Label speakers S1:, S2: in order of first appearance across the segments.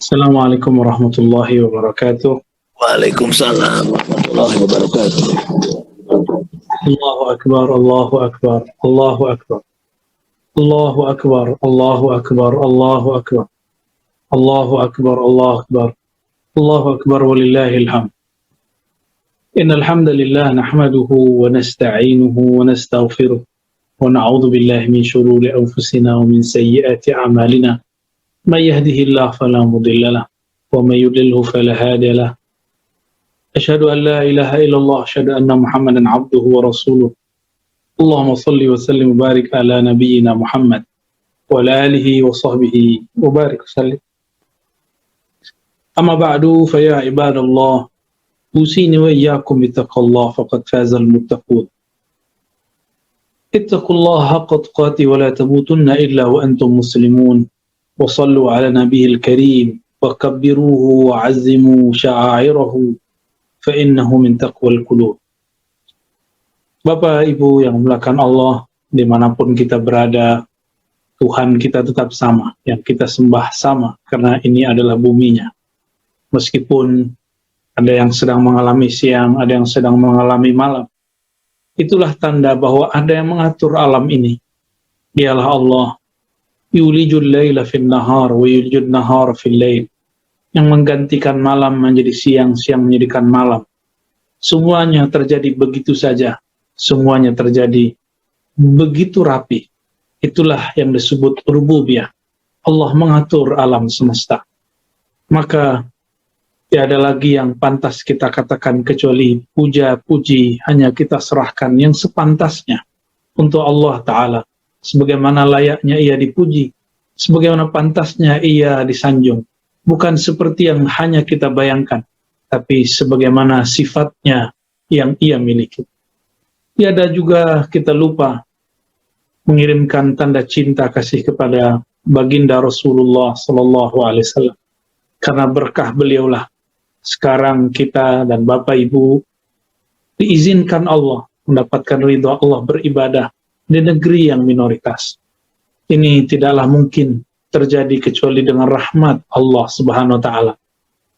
S1: Assalamualaikum warahmatullahi wabarakatuh.
S2: Waalaikumsalam warahmatullahi wabarakatuh.
S1: Allahu akbar, Allahu akbar, Allahu akbar. Allahu akbar, Allahu akbar, Allahu akbar. Allahu akbar, Allahu akbar. Allahu akbar walillahil hamd. Innal hamdalillah nahmaduhu wa nasta'inuhu wa nastaghfiruh wa na'udzu billahi min shururi anfusina wa min sayyiati a'malina. May yahdihillahu fala mudilla lahu wa may yudlilhu fala hadiya lahu. Asyhadu an la ilaha illallah, asyhadu anna Muhammadan abduhu wa rasuluh. Allahumma salli wa sallim wa barik ala nabiyyina Muhammad wa ala alihi wa sahbihi wa barik sallim. Amma ba'du fa ya ibadallah, usini wa iyyakum bittaqwallah faqad fazal muttaqun. Ittaqullaha haqqa tuqatih wa la tamutunna illa wa antum muslimun. Wa sallu ala nabiyil karim wa kabbiruhu wa azzimu sya'airahu fa innahu min taqwal qulub. Bapak Ibu yang dimuliakan Allah, dimanapun kita berada, Tuhan kita tetap sama, yang kita sembah sama, karena ini adalah buminya. Meskipun ada yang sedang mengalami siang, ada yang sedang mengalami malam, itulah tanda bahwa ada yang mengatur alam ini. Dialah Allah, yulijul laila fin nahar wa yulijul nahar fil lail, yang menggantikan malam menjadi siang, siang menjadikan malam. Semuanya terjadi begitu saja, semuanya terjadi begitu rapi. Itulah yang disebut rububiyah. Allah mengatur alam semesta. Maka tiada lagi yang pantas kita katakan kecuali puja-puji hanya kita serahkan yang sepantasnya untuk Allah Ta'ala, sebagaimana layaknya ia dipuji, sebagaimana pantasnya ia disanjung. Bukan seperti yang hanya kita bayangkan, tapi sebagaimana sifatnya yang ia miliki. Tiada juga kita lupa mengirimkan tanda cinta kasih kepada baginda Rasulullah Sallallahu Alaihi Wasallam. Karena berkah beliaulah sekarang kita dan Bapak Ibu diizinkan Allah mendapatkan ridha Allah beribadah di negeri yang minoritas. Ini tidaklah mungkin terjadi kecuali dengan rahmat Allah Subhanahu wa taala.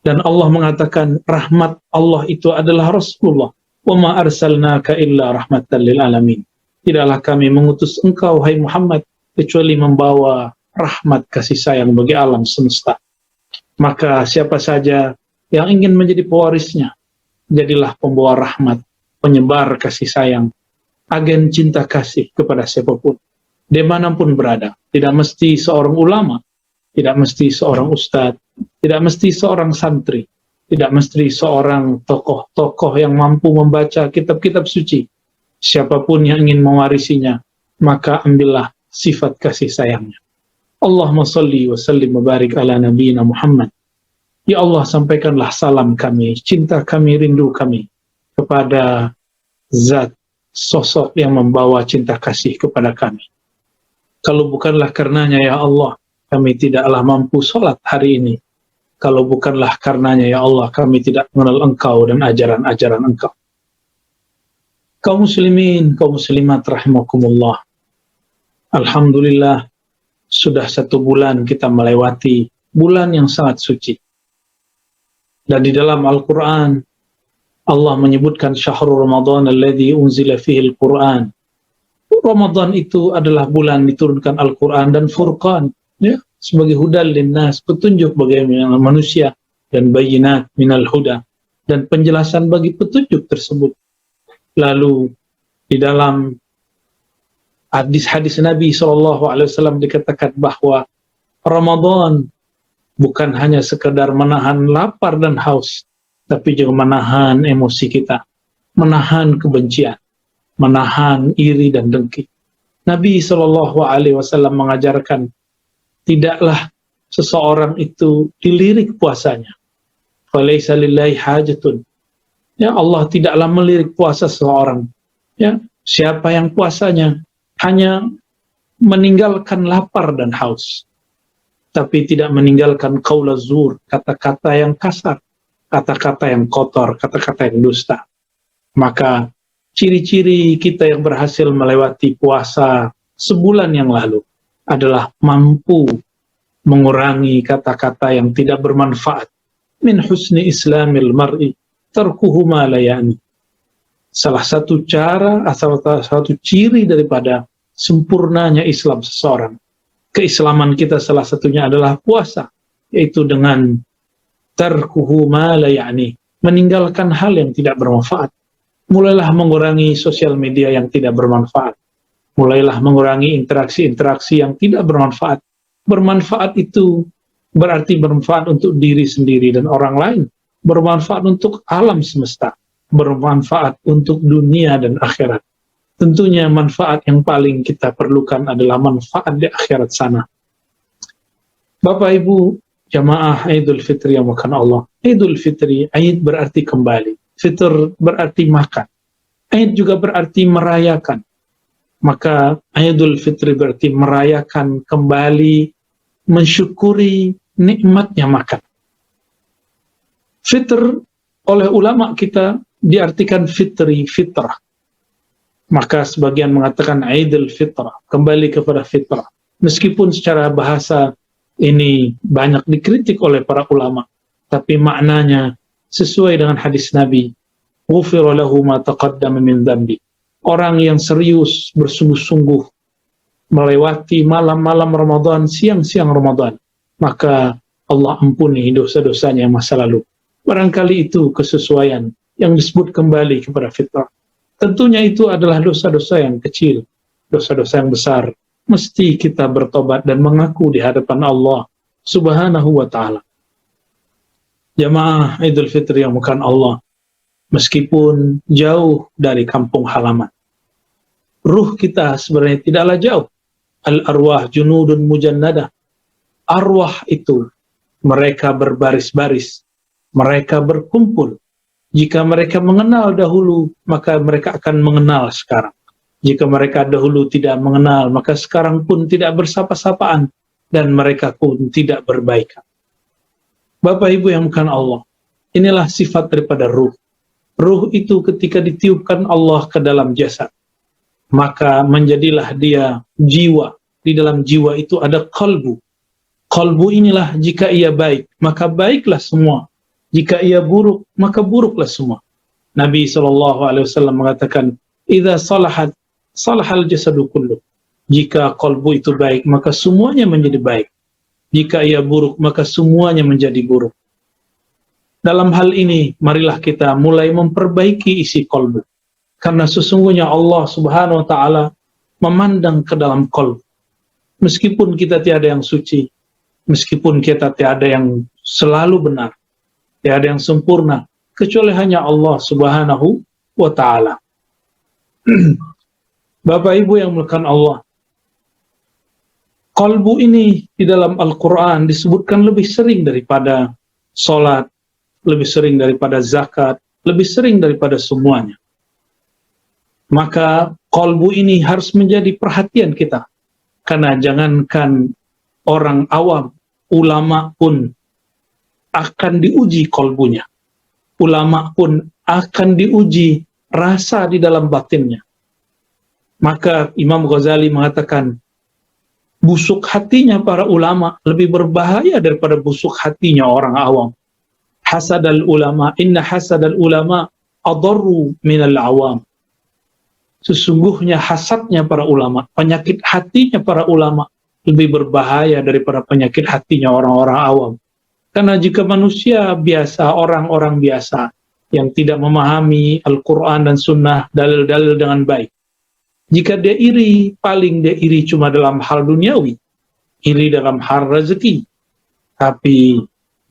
S1: Dan Allah mengatakan rahmat Allah itu adalah Rasulullah. Wa ma arsalnaka illa rahmatan lil alamin. Tidaklah kami mengutus engkau hai Muhammad kecuali membawa rahmat kasih sayang bagi alam semesta. Maka siapa saja yang ingin menjadi pewarisnya, jadilah pembawa rahmat, penyebar kasih sayang, agen cinta kasih kepada siapapun, dimanapun berada. Tidak mesti seorang ulama, tidak mesti seorang ustadz, tidak mesti seorang santri, tidak mesti seorang tokoh-tokoh yang mampu membaca kitab-kitab suci. Siapapun yang ingin mewarisinya, maka ambillah sifat kasih sayangnya. Allahumma salli wa sallim wa barik ala nabiyina Muhammad. Ya Allah, sampaikanlah salam kami, cinta kami, rindu kami kepada zat sosok yang membawa cinta kasih kepada kami. Kalau bukanlah karenanya ya Allah, kami tidaklah mampu sholat hari ini. Kalau bukanlah karenanya ya Allah, kami tidak mengenal Engkau dan ajaran-ajaran Engkau. Kaum muslimin, kaum muslimat rahimakumullah. Alhamdulillah, sudah 1 bulan kita melewati bulan yang sangat suci. Dan di dalam Al-Quran, Allah menyebutkan syahrul Ramadan alladzi unzila fihi al-Quran. Ramadan itu adalah bulan diturunkan Al-Quran dan Furqan, ya, sebagai hudal linnas, petunjuk bagi manusia, dan bayinat minal huda, dan penjelasan bagi petunjuk tersebut. Lalu di dalam hadis-hadis Nabi SAW dikatakan bahwa Ramadan bukan hanya sekedar menahan lapar dan haus, tapi juga menahan emosi kita, menahan kebencian, menahan iri dan dengki. Nabi SAW mengajarkan, tidaklah seseorang itu dilirik puasanya. Falaysa lillahi hajatun. Ya, Allah tidaklah melirik puasa seseorang. Ya, siapa yang puasanya hanya meninggalkan lapar dan haus, tapi tidak meninggalkan qaul zur, kata-kata yang kasar, kata-kata yang kotor, kata-kata yang dusta. Maka ciri-ciri kita yang berhasil melewati puasa sebulan yang lalu adalah mampu mengurangi kata-kata yang tidak bermanfaat. Min husni islamil mar'i tarkuhu ma la ya'ni. Salah satu cara, salah satu ciri daripada sempurnanya Islam seseorang, keislaman kita salah satunya adalah puasa, yaitu dengan tarkuhu ma la ya'ni, meninggalkan hal yang tidak bermanfaat. Mulailah mengurangi sosial media yang tidak bermanfaat. Mulailah mengurangi interaksi-interaksi yang tidak bermanfaat. Bermanfaat itu berarti bermanfaat untuk diri sendiri dan orang lain. Bermanfaat untuk alam semesta. Bermanfaat untuk dunia dan akhirat. Tentunya manfaat yang paling kita perlukan adalah manfaat di akhirat sana. Bapak Ibu, jamaah Idul Fitri yang makan Allah. Idul Fitri, Aid berarti kembali. Fitr berarti makan. Aid juga berarti merayakan. Maka Idul Fitri berarti merayakan kembali, mensyukuri nikmatnya makan. Fitr oleh ulama kita diartikan fitri, fitrah. Maka sebagian mengatakan Idul Fitrah, kembali kepada fitrah. Meskipun secara bahasa ini banyak dikritik oleh para ulama, tapi maknanya sesuai dengan hadis Nabi, ghufira lahu ma taqaddama min dzambi. Orang yang serius bersungguh-sungguh melewati malam-malam Ramadan, siang-siang Ramadan, maka Allah ampuni dosa-dosanya yang masa lalu. Barangkali itu kesesuaian yang disebut kembali kepada fitrah. Tentunya itu adalah dosa-dosa yang kecil, dosa-dosa yang besar. Mesti kita bertobat dan mengaku di hadapan Allah Subhanahu wa ta'ala. Jamaah Idul Fitri yang bukan Allah, meskipun jauh dari kampung halaman, ruh kita sebenarnya tidaklah jauh. Al-arwah junudun mujannadah. Arwah itu mereka berbaris-baris, mereka berkumpul. Jika mereka mengenal dahulu, maka mereka akan mengenal sekarang. Jika mereka dahulu tidak mengenal, maka sekarang pun tidak bersapa-sapaan, dan mereka pun tidak berbaikan. Bapak Ibu yang bukan Allah, inilah sifat daripada ruh. Ruh itu ketika ditiupkan Allah ke dalam jasad, maka menjadilah dia jiwa. Di dalam jiwa itu ada qalbu. Qalbu inilah jika ia baik, maka baiklah semua. Jika ia buruk, maka buruklah semua. Nabi SAW mengatakan, "Idza salahat, salahal jasadu kullu." Jika qalbu itu baik, maka semuanya menjadi baik. Jika ia buruk, maka semuanya menjadi buruk. Dalam hal ini, marilah kita mulai memperbaiki isi qalbu. Karena sesungguhnya Allah Subhanahu wa ta'ala memandang ke dalam qalbu. Meskipun kita tiada yang suci, meskipun kita tiada yang selalu benar, tiada yang sempurna, kecuali hanya Allah Subhanahu wa ta'ala. Bapak Ibu yang melakukan Allah, qalbu ini di dalam Al-Quran disebutkan lebih sering daripada sholat, lebih sering daripada zakat, lebih sering daripada semuanya. Maka qalbu ini harus menjadi perhatian kita. Karena jangankan orang awam, ulama pun akan diuji qalbunya. Ulama pun akan diuji rasa di dalam batinnya. Maka Imam Ghazali mengatakan, busuk hatinya para ulama lebih berbahaya daripada busuk hatinya orang awam. Hasadal ulama, inna hasadal ulama adarru minal awam. Sesungguhnya hasadnya para ulama, penyakit hatinya para ulama lebih berbahaya daripada penyakit hatinya orang-orang awam. Karena jika manusia biasa, orang-orang biasa yang tidak memahami Al-Quran dan Sunnah, dalil-dalil dengan baik, jika dia iri, paling dia iri cuma dalam hal duniawi, iri dalam hal rezeki. Tapi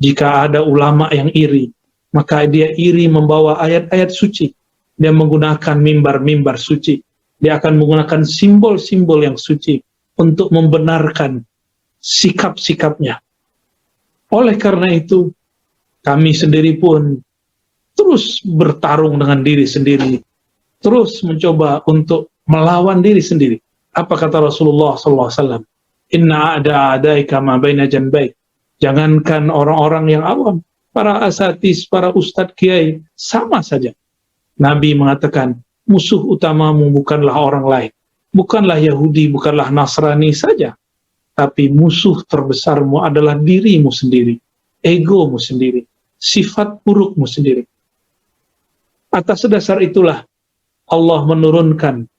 S1: jika ada ulama yang iri, maka dia iri membawa ayat-ayat suci. Dia menggunakan mimbar-mimbar suci. Dia akan menggunakan simbol-simbol yang suci untuk membenarkan sikap-sikapnya. Oleh karena itu, kami sendiri pun terus bertarung dengan diri sendiri, terus mencoba untuk melawan diri sendiri. Apa kata Rasulullah SAW? Inna a'da'adaika ma baina janbaik. Jangankan orang-orang yang awam, para asatis, para ustadz kiai, sama saja. Nabi mengatakan, musuh utamamu bukanlah orang lain, bukanlah Yahudi, bukanlah Nasrani saja, tapi musuh terbesarmu adalah dirimu sendiri, egomu sendiri, sifat burukmu sendiri. Atas dasar itulah Allah menurunkan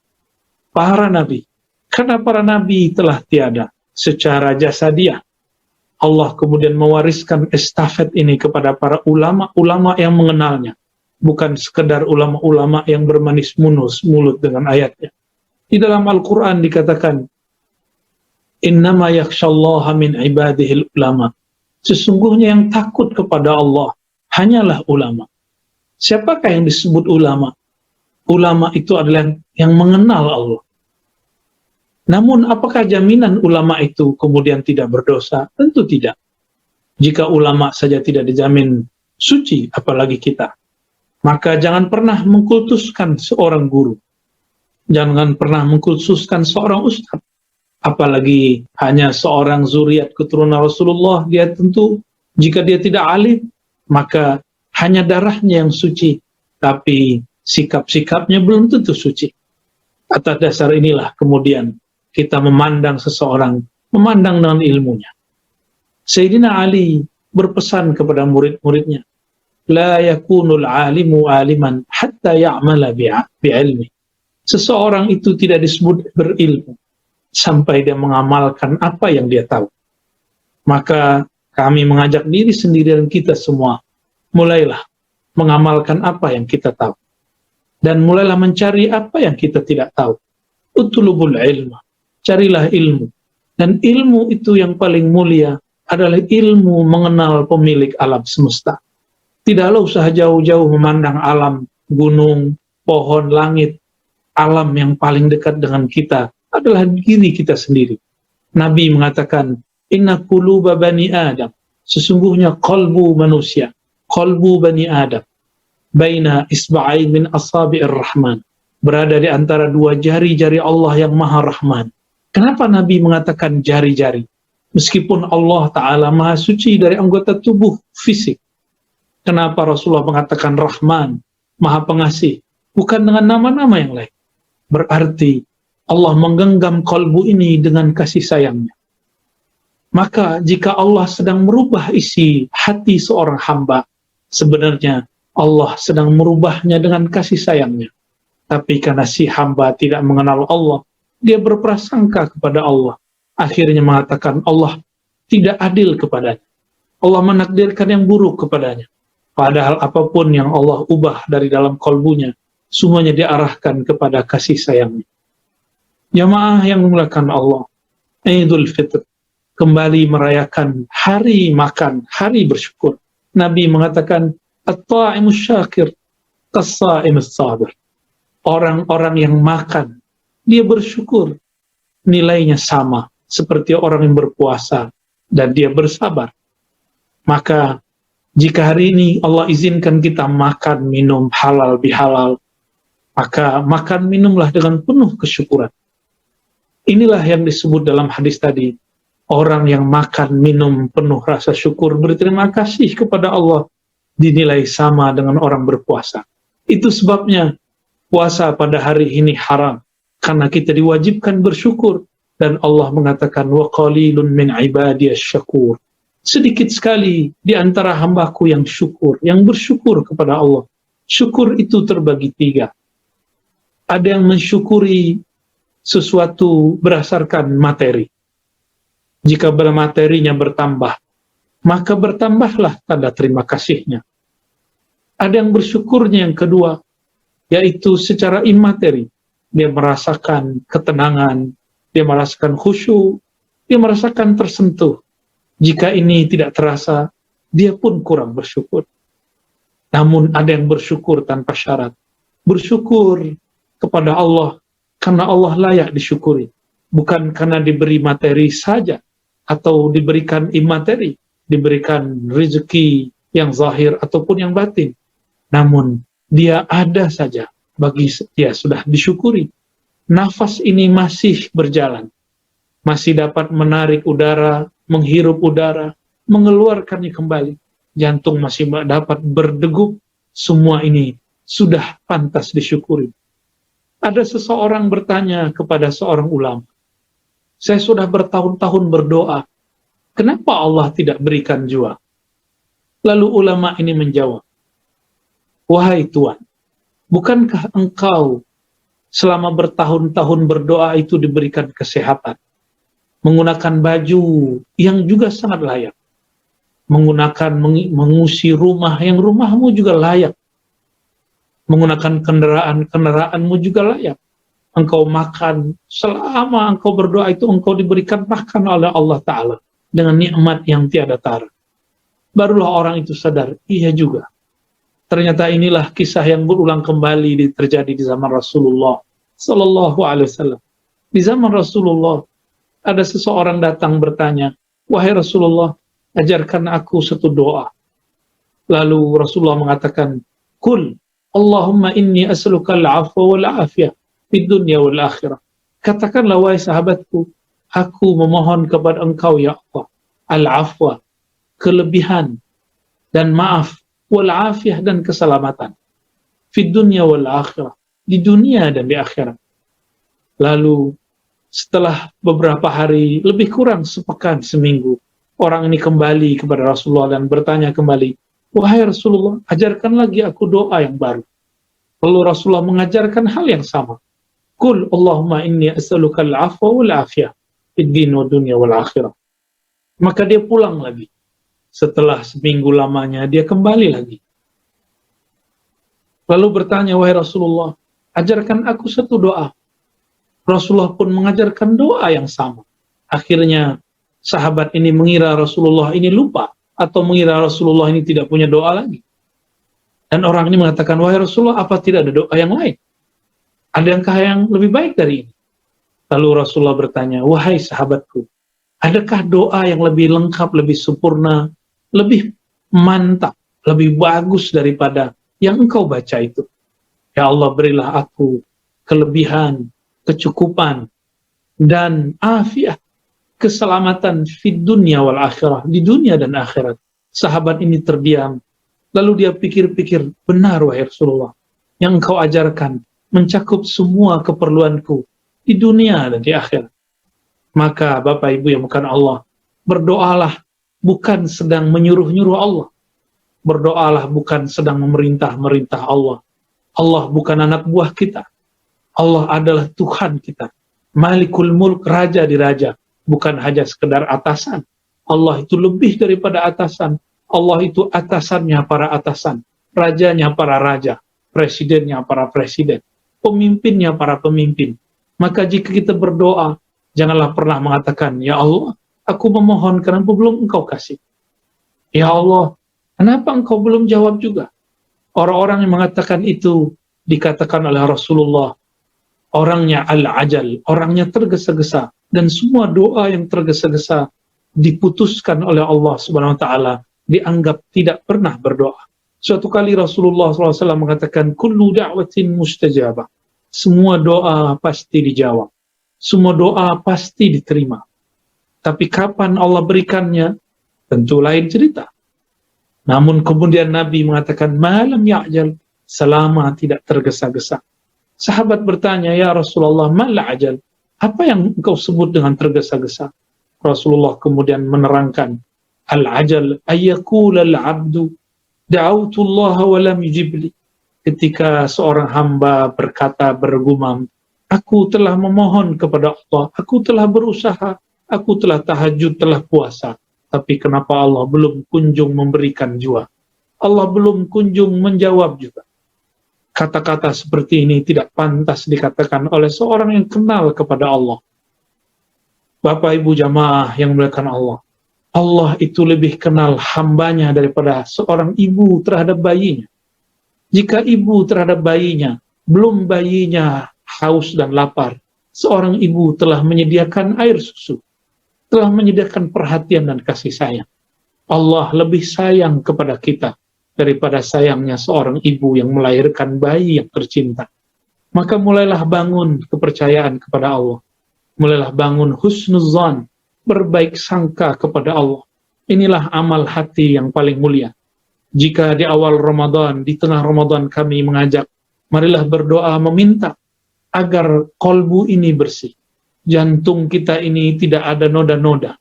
S1: para nabi. Karena para nabi telah tiada secara jasadiah, Allah kemudian mewariskan estafet ini kepada para ulama-ulama yang mengenalnya, bukan sekedar ulama-ulama yang bermanis mulut dengan ayatnya. Di dalam Al-Quran dikatakan, innama yakhshallaha min ibadihil ulama. Sesungguhnya yang takut kepada Allah hanyalah ulama. Siapakah yang disebut ulama? Ulama itu adalah yang mengenal Allah. Namun apakah jaminan ulama itu kemudian tidak berdosa? Tentu tidak. Jika ulama saja tidak dijamin suci, apalagi kita. Maka jangan pernah mengkultuskan seorang guru. Jangan pernah mengkultuskan seorang ustaz. Apalagi hanya seorang zuriat keturunan Rasulullah, dia tentu jika dia tidak alim, maka hanya darahnya yang suci, tapi sikap-sikapnya belum tentu suci. Atas dasar inilah kemudian kita memandang seseorang, memandang dengan ilmunya. Sayyidina Ali berpesan kepada murid-muridnya, la yakunul alimu aliman hatta ya'mala bi'ilmi. Seseorang itu tidak disebut berilmu sampai dia mengamalkan apa yang dia tahu. Maka kami mengajak diri sendiri dan kita semua, mulailah mengamalkan apa yang kita tahu. Dan mulailah mencari apa yang kita tidak tahu. Utlubul ilma. Carilah ilmu. Dan ilmu itu yang paling mulia adalah ilmu mengenal pemilik alam semesta. Tidaklah usah jauh-jauh memandang alam, gunung, pohon, langit. Alam yang paling dekat dengan kita adalah diri kita sendiri. Nabi mengatakan, inna quluba bani Adam. Sesungguhnya qalbu manusia, qalbu bani Adam, baina isba'ain min asabi'ir rahman. Berada di antara dua jari-jari Allah yang maha rahman. Kenapa Nabi mengatakan jari-jari? Meskipun Allah Ta'ala maha suci dari anggota tubuh fisik. Kenapa Rasulullah mengatakan rahman, maha pengasih? Bukan dengan nama-nama yang lain. Berarti Allah menggenggam kalbu ini dengan kasih sayangnya. Maka jika Allah sedang merubah isi hati seorang hamba, sebenarnya Allah sedang merubahnya dengan kasih sayangnya. Tapi karena si hamba tidak mengenal Allah, dia berprasangka kepada Allah. Akhirnya mengatakan Allah tidak adil kepadanya. Allah menakdirkan yang buruk kepadanya. Padahal apapun yang Allah ubah dari dalam kalbunya, semuanya diarahkan kepada kasih sayangnya. Jamaah yang dimuliakan Allah, Idul Fitr, kembali merayakan hari makan, hari bersyukur. Nabi mengatakan, at-ta'imus syakir, kas-sa'imus sabir. Orang-orang yang makan, dia bersyukur, nilainya sama seperti orang yang berpuasa dan dia bersabar. Maka jika hari ini Allah izinkan kita makan, minum halal bihalal, maka makan minumlah dengan penuh kesyukuran. Inilah yang disebut dalam hadis tadi, orang yang makan minum penuh rasa syukur, berterima kasih kepada Allah, dinilai sama dengan orang berpuasa. Itu sebabnya puasa pada hari ini haram, karena kita diwajibkan bersyukur, dan Allah mengatakan, wa qalilun min ibadiyas syakur. Sedikit sekali di antara hambaku yang syukur, yang bersyukur kepada Allah. Syukur itu terbagi tiga. Ada yang mensyukuri sesuatu berdasarkan materi. Jika materinya bertambah, maka bertambahlah tanda terima kasihnya. Ada yang bersyukurnya yang kedua, yaitu secara imateri. Dia merasakan ketenangan, dia merasakan khusyuk, dia merasakan tersentuh. Jika ini tidak terasa, dia pun kurang bersyukur. Namun ada yang bersyukur tanpa syarat. Bersyukur kepada Allah karena Allah layak disyukuri. Bukan karena diberi materi saja atau diberikan imateri, diberikan rezeki yang zahir ataupun yang batin. Namun dia ada saja bagi dia sudah disyukuri. Nafas ini masih berjalan. Masih dapat menarik udara, menghirup udara, mengeluarkannya kembali. Jantung masih dapat berdegup. Semua ini sudah pantas disyukuri. Ada seseorang bertanya kepada seorang ulama, Saya sudah bertahun-tahun berdoa. Kenapa Allah tidak berikan jua? Lalu ulama ini menjawab, wahai Tuhan, bukankah engkau selama bertahun-tahun berdoa itu diberikan kesehatan, menggunakan baju yang juga sangat layak, menggunakan mengusi rumah yang rumahmu juga layak, menggunakan kendaraanmu juga layak, engkau makan, selama engkau berdoa itu engkau diberikan makan oleh Allah Ta'ala dengan nikmat yang tiada tara. Barulah orang itu sadar, iya juga. Ternyata inilah kisah yang berulang kembali terjadi di zaman Rasulullah Sallallahu Alaihi Wasallam. Di zaman Rasulullah, ada seseorang datang bertanya, wahai Rasulullah, ajarkan aku satu doa. Lalu Rasulullah mengatakan, Kul, Allahumma inni as'aluka al-afwa wal-afiyah fid dunya wal akhirah. Katakanlah, wahai sahabatku, aku memohon kepada engkau ya Allah, al-afwa, kelebihan dan maaf, wal-afiyah dan keselamatan, fid dunya wal akhirah, di dunia dan di akhirat. Lalu setelah beberapa hari, lebih kurang sepekan, seminggu, orang ini kembali kepada Rasulullah dan bertanya kembali, wahai Rasulullah, ajarkan lagi aku doa yang baru. Lalu Rasulullah mengajarkan hal yang sama. Qul Allahumma inni as'aluka al-afwa wal-afiyah fid din wa dunya wal akhirah. Maka dia pulang lagi. Setelah seminggu lamanya, dia kembali lagi. Lalu bertanya, wahai Rasulullah, ajarkan aku satu doa. Rasulullah pun mengajarkan doa yang sama. Akhirnya, sahabat ini mengira Rasulullah ini lupa, atau mengira Rasulullah ini tidak punya doa lagi. Dan orang ini mengatakan, wahai Rasulullah, apa tidak ada doa yang lain? Adakah yang lebih baik dari ini? Lalu Rasulullah bertanya, wahai sahabatku, adakah doa yang lebih lengkap, lebih sempurna, lebih mantap, lebih bagus daripada yang engkau baca itu? Ya Allah, berilah aku kelebihan, kecukupan, dan afiah, keselamatan fid dunya wal akhirah, di dunia dan akhirat. Sahabat ini terdiam, lalu dia pikir-pikir, benar wahai Rasulullah, yang engkau ajarkan mencakup semua keperluanku di dunia dan di akhirat. Maka Bapak Ibu yang bukan Allah, berdoalah bukan sedang menyuruh-nyuruh Allah. Berdoalah bukan sedang memerintah-merintah Allah. Allah bukan anak buah kita. Allah adalah Tuhan kita. Malikul Mulk, raja di raja, bukan hanya sekedar atasan. Allah itu lebih daripada atasan. Allah itu atasannya para atasan, rajanya para raja, presidennya para presiden, pemimpinnya para pemimpin. Maka jika kita berdoa, janganlah pernah mengatakan, ya Allah, aku memohon kenapa belum engkau kasih? Ya Allah, kenapa engkau belum jawab juga? Orang-orang yang mengatakan itu dikatakan oleh Rasulullah, orangnya al-ajal, orangnya tergesa-gesa, dan semua doa yang tergesa-gesa diputuskan oleh Allah Subhanahu wa taala, dianggap tidak pernah berdoa. Suatu kali Rasulullah SAW mengatakan, kullu da'watin mustajabah. Semua doa pasti dijawab. Semua doa pasti diterima. Tapi kapan Allah berikannya, tentu lain cerita. Namun kemudian Nabi mengatakan, malam ya'jal, selama tidak tergesa-gesa. Sahabat bertanya, ya Rasulullah, mala ajal, apa yang engkau sebut dengan tergesa-gesa? Rasulullah kemudian menerangkan, al-ajal ayyakul al-abdu da'autullaha wa lam yujibli. Ketika seorang hamba berkata, bergumam, aku telah memohon kepada Allah, aku telah berusaha, aku telah tahajud, telah puasa, tapi kenapa Allah belum kunjung memberikan jua? Allah belum kunjung menjawab juga. Kata-kata seperti ini tidak pantas dikatakan oleh seorang yang kenal kepada Allah. Bapak Ibu jamaah yang dimuliakan Allah, Allah itu lebih kenal hambanya daripada seorang ibu terhadap bayinya. Jika ibu terhadap bayinya, belum bayinya haus dan lapar, seorang ibu telah menyediakan air susu, telah menyediakan perhatian dan kasih sayang. Allah lebih sayang kepada kita daripada sayangnya seorang ibu yang melahirkan bayi yang tercinta. Maka mulailah bangun kepercayaan kepada Allah. Mulailah bangun husnuzan, berbaik sangka kepada Allah. Inilah amal hati yang paling mulia. Jika di awal Ramadan, di tengah Ramadan kami mengajak, marilah berdoa meminta agar kolbu ini bersih. jantung kita ini tidak ada noda-noda.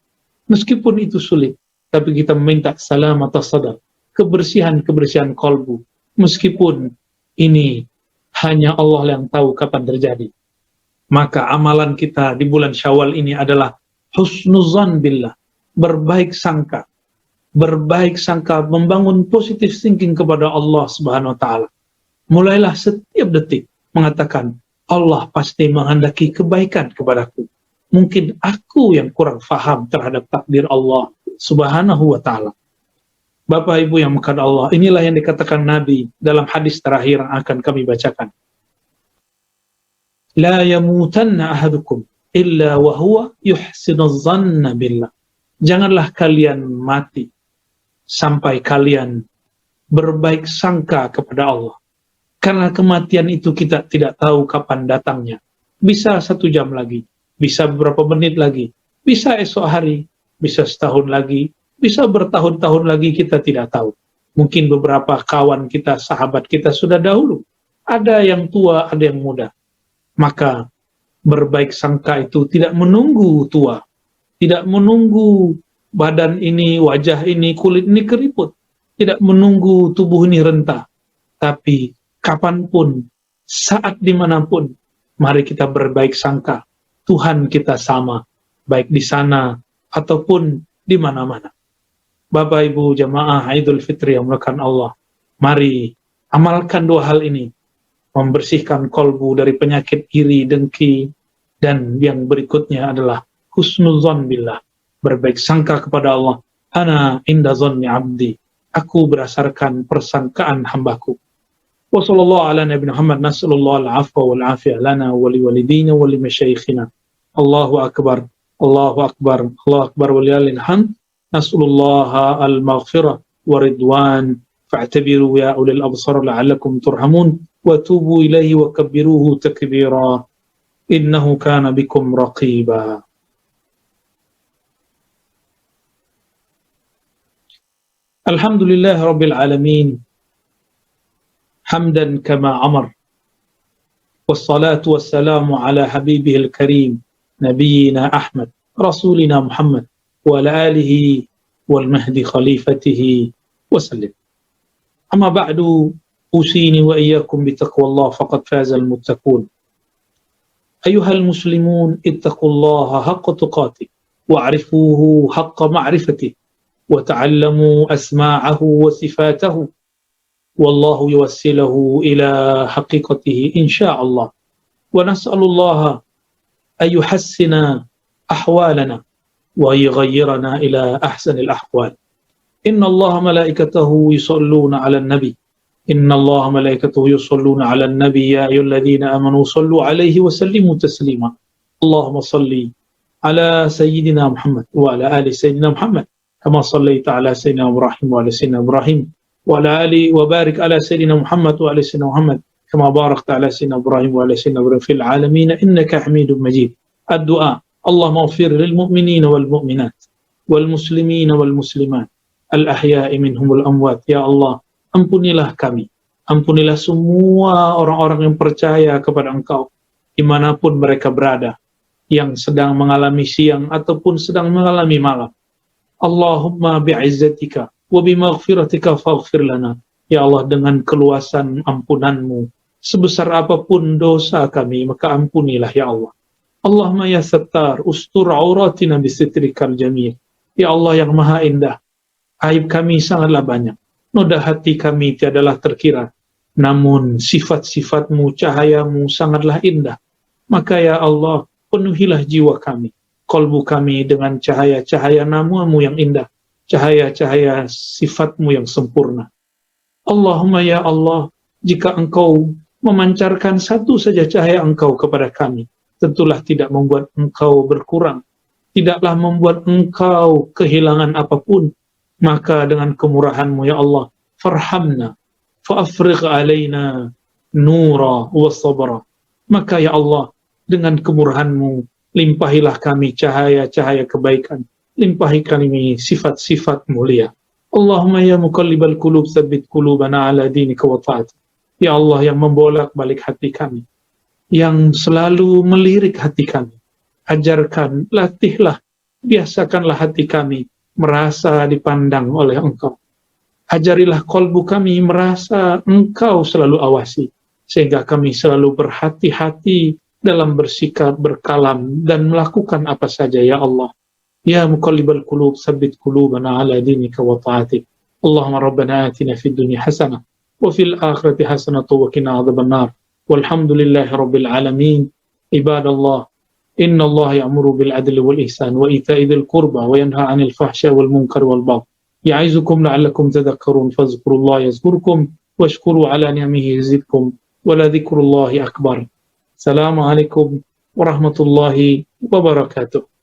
S1: Meskipun itu sulit, tapi kita meminta salamat sadar, kebersihan kalbu. Meskipun ini hanya Allah yang tahu kapan terjadi. Maka amalan kita di bulan Syawal ini adalah husnuzan billah, berbaik sangka, membangun positive thinking kepada Allah Subhanahu wa taala. Mulailah setiap detik mengatakan, Allah pasti menghendaki kebaikan kepadaku. Mungkin aku yang kurang faham terhadap takdir Allah Subhanahu wa taala. Bapak Ibu yang mengasihi Allah, inilah yang dikatakan Nabi dalam hadis terakhir yang akan kami bacakan. La yamutanna ahadukum illa wa huwa yuhsinuz zanna billah. Janganlah kalian mati sampai kalian berbaik sangka kepada Allah. Karena kematian itu kita tidak tahu kapan datangnya. Bisa 1 jam lagi, bisa beberapa menit lagi, bisa esok hari, bisa setahun lagi, bisa bertahun-tahun lagi, kita tidak tahu. Mungkin beberapa kawan kita, sahabat kita sudah dahulu. Ada yang tua, ada yang muda. Maka berbaik sangka itu tidak menunggu tua, tidak menunggu badan ini, wajah ini, kulit ini keriput, tidak menunggu tubuh ini rentah. Tapi kapanpun, saat dimanapun, mari kita berbaik sangka. Tuhan kita sama, baik di sana ataupun di mana-mana. Bapak Ibu jamaah Idul Fitri yang dimuliakan Allah, mari amalkan 2 hal ini, membersihkan kolbu dari penyakit iri, dengki, dan yang berikutnya adalah husnuzan billah, berbaik sangka kepada Allah. Ana inda zanni abdi, aku berdasarkan persangkaan hambaku. Wa sallallahu ala nabi Muhammad, nas'alullah al-afwa wal afiyah lana wa li walidina wa li masyayikhina. Allahu akbar, Allahu akbar, Allahu akbar wa lillahil hamd. Nas'alullah al-maghfirah wa ridwan, fa'tabiru ya ulil absar la'allakum turhamun, wa tubu ilaihi wa kabbiruhu takbira, innahu kana bikum raqiba. Alhamdulillah rabbil alamin, hamdan kama amar, wassalatu wassalamu ala habibihil karim, nabiyina Ahmad, rasulina Muhammad, wa ala alihi wal mahdi khalifatihi wa sallim. Amma ba'du, usini wa iyyakum bitaqwallah faqad fazal muttaqun. Ayuhal muslimun, ittaqullaha haqqa tuqatih wa'rifuhu haqqa ma'rifatih wa ta'allamu asma'ahu wa sifatahu wallahu yuwassilahu ila haqiqatihi insyaallah. Wa nas'alullaha an yuhassina ahwalana wa yughayyirana ila ahsanil ahwal. Inna Allaha malaikatahu yusalluna 'alan nabi. Inna Allaha malaikatahu yusalluna 'alan nabi ya ayyuhalladzina amanu sallu 'alaihi wa sallimu taslima. Allahumma salli ala sayyidina Muhammad wa ala ali sayyidina Muhammad kama sallaita ala sayyidina Ibrahim wa ala sayyidina Ibrahim wa ala ali wa barik ala sayyidina Muhammad wa ala sayyidina Muhammad kama barakta ala sayyidina Ibrahim wa ala sayyidina Ibrahim fil alamin innaka Hamidum Majid. Ad-du'a, Allahumma ighfir lil mu'minina wal mu'minat wal muslimina wal muslimat al ahya'i minhum wal amwat. Ya Allah, ampunilah kami, ampunilah semua orang-orang yang percaya kepada Engkau dimanapun mereka berada, yang sedang mengalami siang ataupun sedang mengalami malam. Allahumma bi'izzatika wa bimaghfiratika faghfir lana. Ya Allah, dengan keluasan ampunanmu, sebesar apapun dosa kami, maka ampunilah ya Allah. Allahumma ya Sattar, ustur auratina bisitrikal jamil. Ya Allah yang maha indah, aib kami sangatlah banyak, noda hati kami tiadalah terkira, namun sifat-sifatmu, cahayamu sangatlah indah. Maka ya Allah, penuhilah jiwa kami, kolbu kami dengan cahaya-cahaya namamu yang indah, cahaya-cahaya sifatmu yang sempurna. Allahumma ya Allah, jika Engkau memancarkan satu saja cahaya Engkau kepada kami, tentulah tidak membuat Engkau berkurang, tidaklah membuat Engkau kehilangan apapun. Maka dengan kemurahan-Mu ya Allah, farhamna fa'afrigh alaina nura wa sabra. Maka ya Allah, dengan kemurahan-Mu, limpahilah kami cahaya-cahaya kebaikan, limpahi kami sifat-sifat mulia. Allahumma ya muqallibal qulub, tsabbit qulubana ala dinika wa ta'atik. Ya Allah yang membolak-balik hati kami, yang selalu melirik hati kami ajarkan, latihlah, biasakanlah hati kami merasa dipandang oleh Engkau. Ajarilah kolbu kami merasa Engkau selalu awasi, sehingga kami selalu berhati-hati dalam bersikap, berkalam, dan melakukan apa saja, ya Allah. Ya muqallibal qulub, tsabbit qulubana ala dinika wa ta'atik. Allahumma rabbana atina fid dunya hasanah wa fil akhirati hasanah wa qina adzabannar. Walhamdulillahi rabbil alamin. Ibadallah, inna Allah ya'muru bil adli wal ihsan wa ita'i dzil qurba wa yanha 'anil fahsya'i wal munkari wal baghi. Ya'izukum la'allakum tadhakkarun. Fadhkurullaha yazkurkum washkuru 'ala ni'amihi yazidkum wa la dzikrullahi akbar. Assalamualaikum warahmatullahi wabarakatuh.